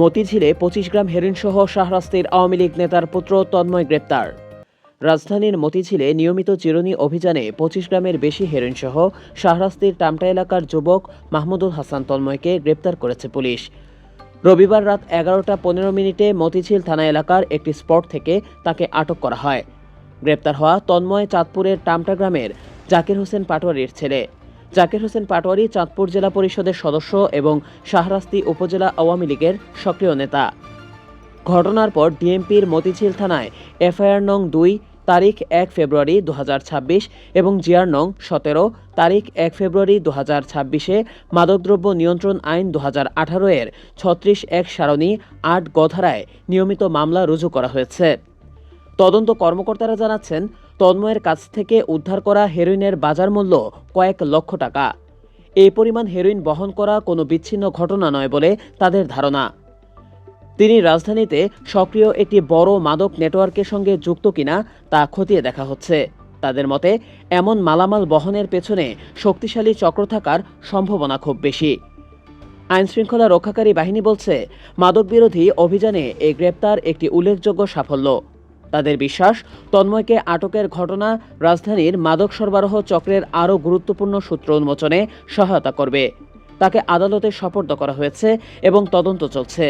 মতিঝিলে ২৫ গ্রাম হেরোইনসহ শাহরাস্তির আওয়ামী লীগ নেতার পুত্র তন্ময় গ্রেপ্তার। রাজধানীর মতিঝিলে নিয়মিত চিরুনি অভিযানে ২৫ গ্রামের বেশি হেরোইনসহ শাহরাস্তির টামটা এলাকার যুবক মাহমুদুল হাসান তন্ময়কে গ্রেপ্তার করেছে পুলিশ। রবিবার রাত ১১টা ১৫ মিনিটে মতিঝিল থানা এলাকার একটি স্পট থেকে তাকে আটক করা হয়। গ্রেপ্তার হওয়া তন্ময় চাঁদপুরের টামটা গ্রামের জাকির হোসেন পাটোয়ারির ছেলে। জাকির হোসেন পাটোয়ারি চাঁদপুর জেলা পরিষদের সদস্য এবং শাহরাস্তি উপজেলা আওয়ামী লীগের সক্রিয় নেতা। ঘটনার পর ডিএমপির মতিঝিল থানায় এফআইআর নং ২ তারিখ ১ ফেব্রুয়ারি ২০২৬ এবং জিআর নং ১৭ তারিখ ১ ফেব্রুয়ারি ২০২৬-এ মাদকদ্রব্য নিয়ন্ত্রণ আইন ২০১৮ এর ৩৬(১) সারণী ৮ গ ধারায় নিয়মিত মামলা রুজু করা হয়েছে। তদন্ত কর্মকর্তারা জানাচ্ছেন, তন্ময়ের কাছ থেকে উদ্ধার করা হেরোইনের বাজার মূল্য কয়েক লক্ষ টাকা। এই পরিমাণ হেরোইন বহন করা কোনো বিচ্ছিন্ন ঘটনা নয় বলে তাদের ধারণা। তিনি রাজধানীতে সক্রিয় একটি বড় মাদক নেটওয়ার্কের সঙ্গে যুক্ত কিনা তা খতিয়ে দেখা হচ্ছে। তাদের মতে, এমন মালামাল বহনের পেছনে শক্তিশালী চক্র থাকার সম্ভাবনা খুব বেশি। আইনশৃঙ্খলা রক্ষাকারী বাহিনী বলছে, মাদক বিরোধী অভিযানে এই গ্রেপ্তার একটি উল্লেখযোগ্য সাফল্য। তাদের বিশ্বাস, তন্ময়কে আটকের ঘটনা রাজধানীর মাদক সরবরাহ চক্রের আরও গুরুত্বপূর্ণ সূত্র উন্মোচনে সহায়তা করবে। তাকে আদালতে সোপর্দ করা হয়েছে এবং তদন্ত চলছে।